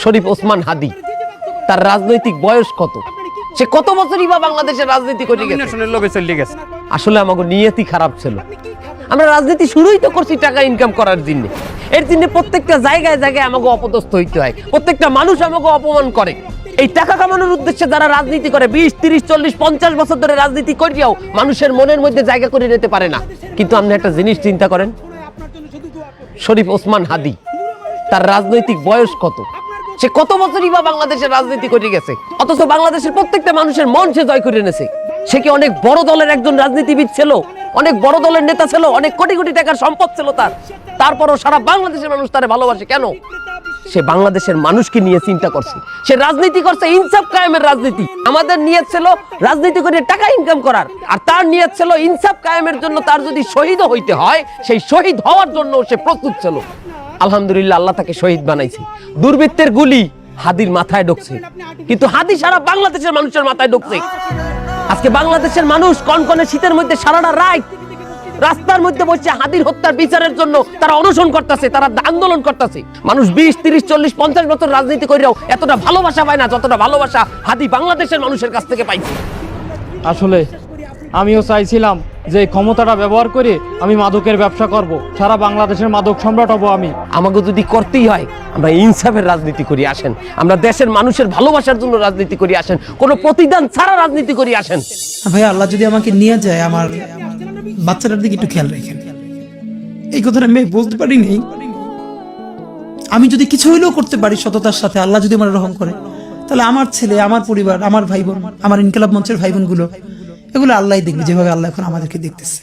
শরীফ ওসমান হাদি, তার রাজনৈতিক বয়স কত? সে কত বছরই বা বাংলাদেশের রাজনীতি করে গেছে? আসলে আমাকে নিয়তি খারাপ ছিল। আমরা রাজনীতি শুরুই তো করছি টাকা ইনকাম করার জন্য। এর জন্য প্রত্যেকটা জায়গায় জায়গায় আমাকে অপদস্থ হইতে হয়, প্রত্যেকটা মানুষ আমাকে অপমান করে। এই টাকা কামানোর উদ্দেশ্যে যারা রাজনীতি করে 20, 30, 40, 50 বছর ধরে রাজনীতি করিয়াও মানুষের মনের মধ্যে জায়গা করে নিতে পারে না। কিন্তু আপনি একটা জিনিস চিন্তা করেন, শরীফ ওসমান হাদি, তার রাজনৈতিক বয়স কত? সে কত বছরই বা বাংলাদেশের রাজনীতি করে গেছে, অথচ বাংলাদেশের প্রত্যেকটা মানুষের মন সে জয় করে এনেছে। সে কি অনেক বড় দলের একজন রাজনীতিবিদ ছিল, অনেক বড় দলের নেতা ছিল, অনেক কোটি কোটি টাকার সম্পদ ছিল তার, তারপরও সারা বাংলাদেশের মানুষ তারে ভালোবাসে কেন? সে বাংলাদেশের মানুষকে নিয়ে চিন্তা করছে, সে রাজনীতি করছে ইনসাফ কায়েমের রাজনীতি। আমাদের নিয়ত ছিল রাজনীতি করে টাকা ইনকাম করার, আর তার নিয়ত ছিল ইনসাফ কায়েমের জন্য তার যদি শহীদ হইতে হয় সেই শহীদ হওয়ার জন্য সে প্রস্তুত ছিল। আলহামদুলিল্লাহ, আল্লাহ তাকে শহীদ বানাইছে। দুর্বৃত্তের গুলি হাদির মাথায় ঢুকছে, কিন্তু হাদি সারা বাংলাদেশের মানুষের মাথায় ঢুকছে। আজকে বাংলাদেশের মানুষ কনকনে শীতের মধ্যে সারাটা রাত রাস্তার মধ্যে বসে হাদির হত্যার বিচারের জন্য তারা অনশন করতেছে, তারা আন্দোলন করতেছে। মানুষ 20, 30, 40, 50 বছর রাজনীতি করেও এতটা ভালোবাসা পায় না যতটা ভালোবাসা হাদি বাংলাদেশের মানুষের কাছ থেকে পাইছে। আসলে আমিও চাইছিলাম যে ক্ষমতাটা ব্যবহার করে আমি মাদকের ব্যবসা করব, সারা বাংলাদেশের মাদক সম্রাট হব আমি। আমাকে যদি করতেই হয় আমরা ইনসাফের রাজনীতি করি আসেন, আমরা দেশের মানুষের ভালোবাসার জন্য রাজনীতি করি আসেন, কোনো প্রতিদান ছাড়া রাজনীতি করি আসেন। ভাই, আল্লাহ যদি আমাকে নিয়ে যায়, আমার বাচ্চাটার দিকে একটু খেয়াল রাখেন। এই কথাটা আমি বলতে পারিনি। আমি যদি কিছু হইলেও করতে পারি সততার সাথে, আল্লাহ যদি আমার রহম করে, তাহলে আমার ছেলে, আমার পরিবার, আমার ভাই বোন, আমার ইনকিলাব মঞ্চের ভাই বোন গুলো, এগুলো আল্লাহ দেখবে যেভাবে আল্লাহ এখন আমাদেরকে দেখতেছে।